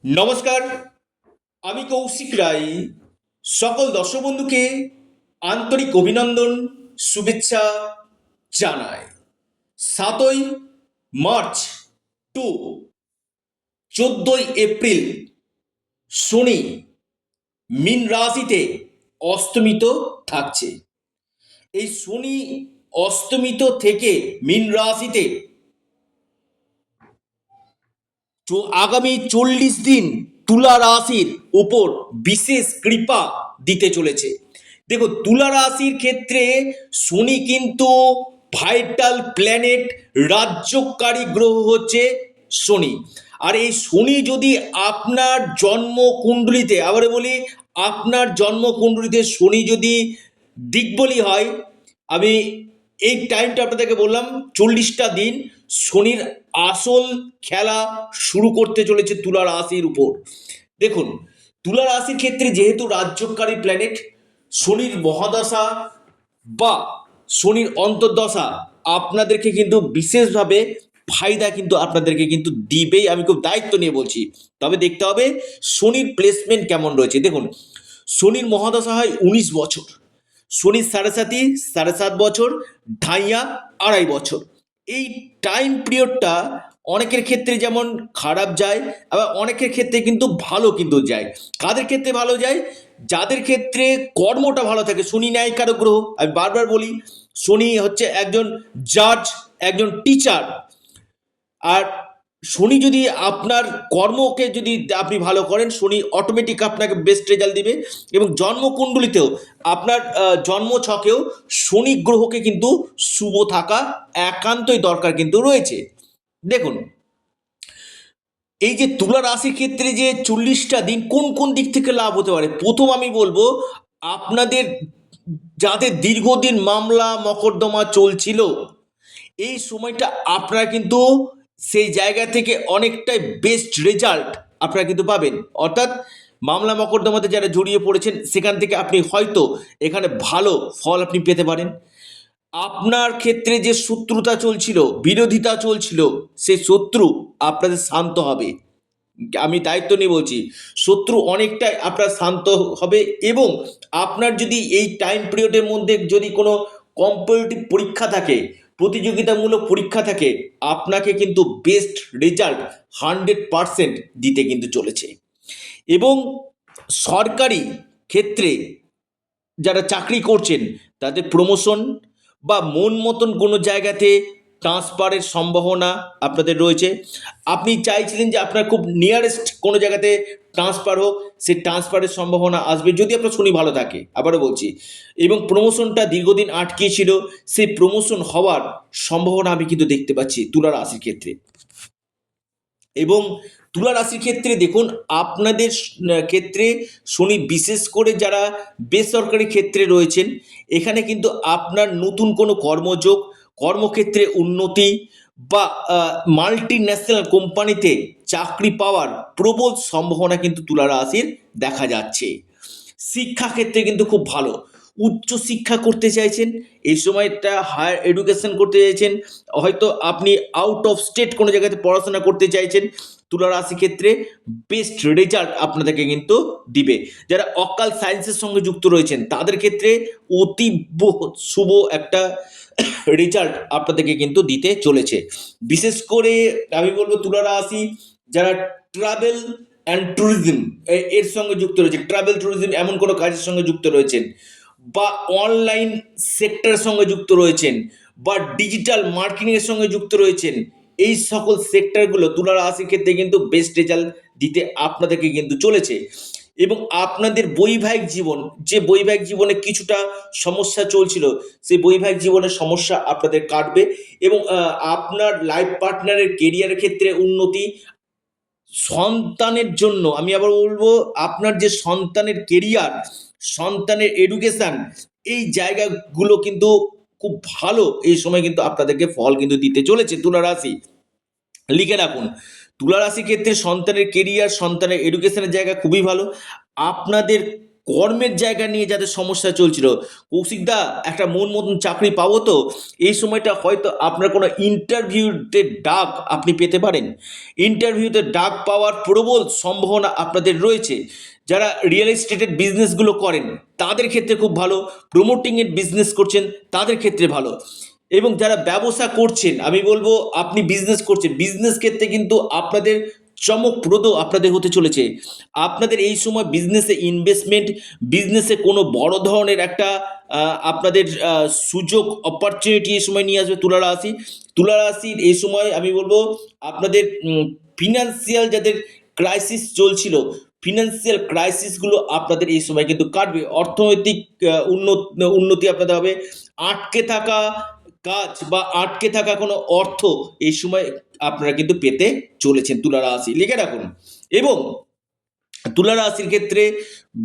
নমস্কার, আমি কৌশিক রায়। সকল দর্শক বন্ধুকে আন্তরিক অভিনন্দন, শুভেচ্ছা জানাই। 7ই মার্চ টু 14ই এপ্রিল শনি মীন রাশিতে অস্তমিত থাকছে। এই শনি অস্তমিত থেকে মীন রাশিতে আগামী 40 দিন তুলা রাশির উপর বিশেষ কৃপা দিতে চলেছে। দেখো, তুলা রাশির ক্ষেত্রে শনি কিন্তু ভাইটাল প্ল্যানেট, রাজ্যকারী গ্রহ হচ্ছে শনি। আর এই শনি যদি আপনার জন্মকুণ্ডলিতে, আবার বলি আপনার জন্মকুণ্ডলিতে শনি যদি দিকবলি হয়, আমি এই টাইমটা আপনাদেরকে বললাম 40টা দিন শনির আসল খেলা শুরু করতে চলেছে তুলা রাশির উপর। দেখুন, তুলা রাশির ক্ষেত্রে যেহেতু রাজ্যকারী প্ল্যানেট, শনির মহাদশা বা শনির অন্তর্দশা আপনাদেরকে কিন্তু বিশেষভাবে ফায়দা কিন্তু আপনাদেরকে কিন্তু দিবেই। আমি খুব দায়িত্ব নিয়ে বলছি। তবে দেখতে হবে শনির প্লেসমেন্ট কেমন রয়েছে। দেখুন, শনির মহাদশা হয় 19 বছর, শনির সাড়ে 7.5 বছর, ঢাইয়া 2.5 বছর। এই টাইম পিরিয়ডটা অনেকের ক্ষেত্রে যেমন খারাপ যায়, আবার অনেকের ক্ষেত্রে কিন্তু ভালো কিন্তু যায়। কাদের ক্ষেত্রে ভালো যায়? যাদের ক্ষেত্রে কর্মটা ভালো থাকে। শনি ন্যায়কারক গ্রহ, আমি বারবার বলি, শনি হচ্ছে একজন জাজ, একজন টিচার। আর শনি যদি আপনার কর্মকে যদি আপনি ভালো করেন, শনি অটোমেটিক আপনাকে বেস্ট রেজাল্ট দিবে। এবং জন্মকুণ্ডলিতেও আপনার জন্ম ছকেও শনি গ্রহকে কিন্তু শুভ থাকা একান্তই দরকার কিন্তু রয়েছে। দেখুন, এই যে তুলা রাশির ক্ষেত্রে যে 40টা দিন কোন কোন দিক থেকে লাভ হতে পারে, প্রথম আমি বলবো আপনাদের যাদের দীর্ঘদিন মামলা মকদ্দমা চলছিল, এই সময়টা আপনারা কিন্তু সেই জায়গা থেকে অনেকটাই বেস্ট রেজাল্ট আপনারা কিন্তু পাবেন। অর্থাৎ মামলা মকদ্দমাতে যারা জড়িয়ে পড়েছেন, সেখান থেকে আপনি হয়তো এখানে ভালো ফল আপনি পেতে পারেন। আপনার ক্ষেত্রে যে শত্রুতা চলছিল, বিরোধিতা চলছিল, সেই শত্রু আপনাদের শান্ত হবে। আমি দায়িত্ব নিয়ে বলছি, শত্রু অনেকটাই আপনার শান্ত হবে। এবং আপনার যদি এই টাইম পিরিয়ডের মধ্যে যদি কোনো কম্পিটিটিভ পরীক্ষা থাকে, প্রতিযোগিতামূলক পরীক্ষা থাকে, আপনাকে কিন্তু বেস্ট রেজাল্ট 100% দিতে কিন্তু চলেছে। এবং সরকারি ক্ষেত্রে যারা চাকরি করছেন, তাদের প্রমোশন বা মন মতন কোনো জায়গাতে ট্রান্সফারের সম্ভাবনা আপনাদের রয়েছে। আপনি চাইছিলেন যে আপনার খুব নিয়ারেস্ট কোনো জায়গাতে ট্রান্সফার হোক, সেই ট্রান্সফারের সম্ভাবনা আসবে যদি আপনার শনি ভালো থাকে, আবারও বলছি। এবং প্রমোশনটা দীর্ঘদিন আটকে ছিল, সেই প্রমোশন হওয়ার সম্ভাবনা আমি কিন্তু দেখতে পাচ্ছি তুলা রাশির ক্ষেত্রে। এবং তুলা রাশির ক্ষেত্রে দেখুন, আপনাদের ক্ষেত্রে শনি বিশেষ করে যারা বেসরকারি ক্ষেত্রে রয়েছেন, এখানে কিন্তু আপনার নতুন কোনো কর্মযোগ, কর্মক্ষেত্রে উন্নতি বা মাল্টি ন্যাশনাল কোম্পানিতে চাকরি পাওয়ার প্রবল সম্ভাবনা কিন্তু তুলা রাশির দেখা যাচ্ছে। শিক্ষাক্ষেত্রে কিন্তু খুব ভালো। উচ্চ শিক্ষা করতে চাইছেন, এই সময়টা হায়ার এডুকেশন করতে চাইছেন, হয়তো আপনি আউট অফ স্টেট কোনো জায়গাতে পড়াশোনা করতে চাইছেন, তুলা রাশি ক্ষেত্রে বেস্ট রেজাল্ট আপনাদেরকে কিন্তু দিবে। যারা অকাল সায়েন্সের সঙ্গে যুক্ত রয়েছেন, তাদের ক্ষেত্রে অতীব শুভ একটা রেজাল্ট আপনাদেরকে কিন্তু দিতে চলেছে। বিশেষ করে আমি বলবো তুলা রাশি যারা ট্রাভেল অ্যান্ড ট্যুরিজম এর সঙ্গে যুক্ত রয়েছে, ট্রাভেল ট্যুরিজম এমন কোনো কাজের সঙ্গে যুক্ত রয়েছেন, বা অনলাইন সেক্টরের সঙ্গে যুক্ত রয়েছেন, বা ডিজিটাল মার্কেটিংয়ের সঙ্গে যুক্ত রয়েছেন, এই সকল সেক্টরগুলো তুলা রাশির ক্ষেত্রে কিন্তু বেস্ট রেজাল্ট দিতে আপনাদেরকে কিন্তু চলেছে। এবং আপনাদের বৈবাহিক জীবন, যে বৈবাহিক জীবনে কিছুটা সমস্যা চলছিল, সেই বৈবাহিক জীবনের সমস্যা আপনাদের কাটবে। এবং আপনার লাইফ পার্টনারের কেরিয়ারের ক্ষেত্রে উন্নতি, সন্তানের জন্য আমি আবার বলবো, আপনার যে সন্তানের কেরিয়ার, সন্তানের এডুকেশন, এই জায়গাগুলো কিন্তু খুব ভালো এই সময় কিন্তু আপনাদেরকে ফল কিন্তু দিতে চলেছে তুলা রাশি। লিখে রাখুন, তুলা রাশির ক্ষেত্রে সন্তানের কেরিয়ার, সন্তানের এডুকেশনের জায়গা খুবই ভালো। আপনাদের কর্মের জায়গা নিয়ে যাদের সমস্যা চলছিল, কৌশিকদা একটা মন মতন চাকরি পাবো তো, এই সময়টা হয়তো আপনার কোনো ইন্টারভিউতে ডাক আপনি পেতে পারেন। ইন্টারভিউতে ডাক পাওয়ার প্রবল সম্ভাবনা আপনাদের রয়েছে। যারা রিয়েল এস্টেটের বিজনেসগুলো করেন তাদের ক্ষেত্রে খুব ভালো, প্রমোটিংয়ের বিজনেস করছেন তাদের ক্ষেত্রে ভালো, এবং যারা ব্যবসা করছেন আমি বলবো আপনি বিজনেস করছেন, বিজনেস ক্ষেত্রে কিন্তু আপনাদের চমকপ্রদ আপনাদের হতে চলেছে। আপনাদের এই সময় বিজনেসে ইনভেস্টমেন্ট, বিজনেসে কোনো বড় ধরনের একটা আপনাদের সুযোগ অপরচুনিটি এই সময় নিয়ে আসবে তুলা রাশি। তুলা রাশির এই সময় আমি বলবো আপনাদের ফিনান্সিয়াল যাদের ক্রাইসিস চলছিল, ফিনান্সিয়াল ক্রাইসিসগুলো আপনাদের এই সময় কিন্তু কাটবে। অর্থনৈতিক উন্নতি আপনাদের হবে। আটকে থাকা কাজ বা আটকে থাকা কোনো অর্থ এই সময় আপনারা কিন্তু পেতে চলেছেন তুলা রাশি, লিখে রাখুন। এবং তুলা রাশির ক্ষেত্রে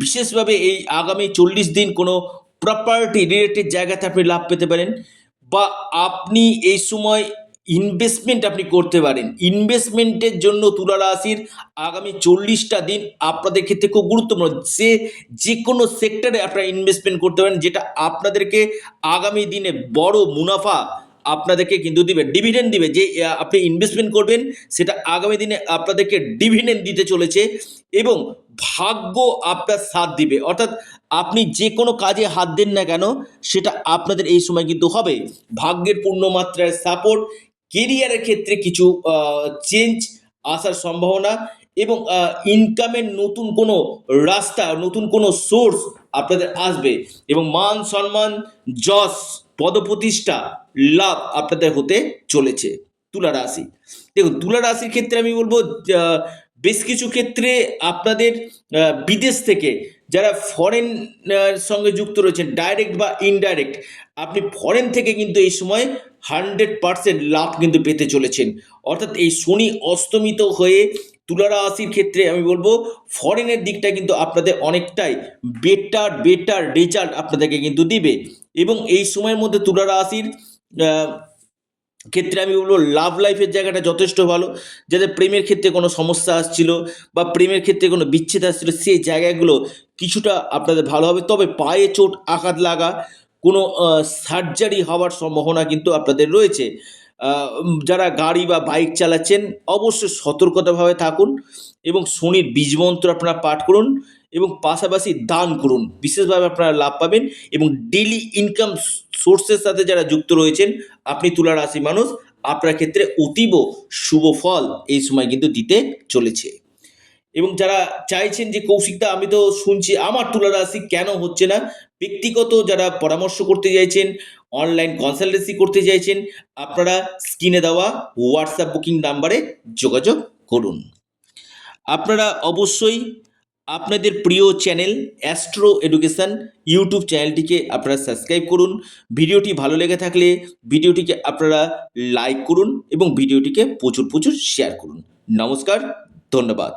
বিশেষভাবে এই আগামী 40 দিন কোনো প্রপার্টি রিলেটেড জায়গাতে আপনি লাভ পেতে পারেন, বা আপনি এই সময় ইনভেস্টমেন্ট আপনি করতে পারেন। ইনভেস্টমেন্টের জন্য তুলা রাশির আগামী 40টা দিন আপনাদের ক্ষেত্রে খুব গুরুত্বপূর্ণ। যে কোনো সেক্টরে আপনারা ইনভেস্টমেন্ট করতে পারেন, যেটা আপনাদেরকে আগামী দিনে বড় মুনাফা আপনাদেরকে কিন্তু দিবে, ডিভিডেন্ড দিবে। যে আপনি ইনভেস্টমেন্ট করবেন সেটা আগামী দিনে আপনাদেরকে ডিভিডেন্ড দিতে চলেছে, এবং ভাগ্য আপনার সাথ দিবে। অর্থাৎ আপনি যে কোনো কাজে হাত দেন না কেন সেটা আপনাদের এই সময় কিন্তু হবে। ভাগ্যের পূর্ণমাত্রায় সাপোর্ট, কেরিয়ারের ক্ষেত্রে কিছু চেঞ্জ আসার সম্ভাবনা, এবং ইনকামের নতুন কোনো রাস্তা, নতুন কোনো সোর্স আপনাদের আসবে, এবং মান সম্মান, যশ, পদপ্রতিষ্ঠা লাভ আপনাদের হতে চলেছে তুলা রাশি। দেখুন তুলা রাশির ক্ষেত্রে আমি বলবো বেশ কিছু ক্ষেত্রে আপনাদের বিদেশ থেকে যারা ফরেন সঙ্গে যুক্ত রয়েছেন, ডাইরেক্ট বা ইনডাইরেক্ট, আপনি ফরেন থেকে কিন্তু এই সময় 100% লাভ কিন্তু পেতে চলেছেন। অর্থাৎ এই শনি অস্তমিত হয়ে তুলা রাশির ক্ষেত্রে আমি বলবো ফরেনের দিকটা কিন্তু আপনাদের অনেকটাই বেটার রেজাল্ট আপনাদেরকে কিন্তু দিবে। এবং এই সময়ের মধ্যে তুলা রাশির ক্ষেত্রে আমি বলবো লাভ লাইফের জায়গাটা যথেষ্ট ভালো। যাদের প্রেমের ক্ষেত্রে কোনো সমস্যা আসছিল বা প্রেমের ক্ষেত্রে কোনো বিচ্ছেদ আসছিল, সেই জায়গাগুলো কিছুটা আপনাদের ভালো হবে। তবে পায়ে চোট আঘাত লাগা, কোনো সার্জারি হওয়ার সম্ভাবনা কিন্তু আপনাদের রয়েছে। যারা গাড়ি বা বাইক চালাচ্ছেন অবশ্যই সতর্কতাভাবে থাকুন, এবং শনির বীজমন্ত্র আপনারা পাঠ করুন, এবং পাশাপাশি দান করুন, বিশেষভাবে আপনারা লাভ পাবেন। এবং ডেইলি ইনকাম সোর্সের সাথে যারা যুক্ত রয়েছেন আপনি তুলা রাশি মানুষ, আপনার ক্ষেত্রে অতীব শুভ ফল এই সময় কিন্তু দিতে চলেছে। এবং যারা চাইছেন যে কৌশিকদা আমি তো শুনছি আমার তুলা রাশি কেন হচ্ছে না, ব্যক্তিগত যারা পরামর্শ করতে চাইছেন, অনলাইন কনসালটেন্সি করতে চাইছেন, আপনারা স্ক্রিনে দেওয়া হোয়াটসঅ্যাপ বুকিং নাম্বারে যোগাযোগ করুন। আপনারা অবশ্যই আপনাদের প্রিয় চ্যানেল অ্যাস্ট্রো এডুকেশন ইউটিউব চ্যানেলটিকে আপনারা সাবস্ক্রাইব করুন। ভিডিওটি ভালো লেগে থাকলে ভিডিওটিকে আপনারা লাইক করুন এবং ভিডিওটিকে প্রচুর শেয়ার করুন। নমস্কার, ধন্যবাদ।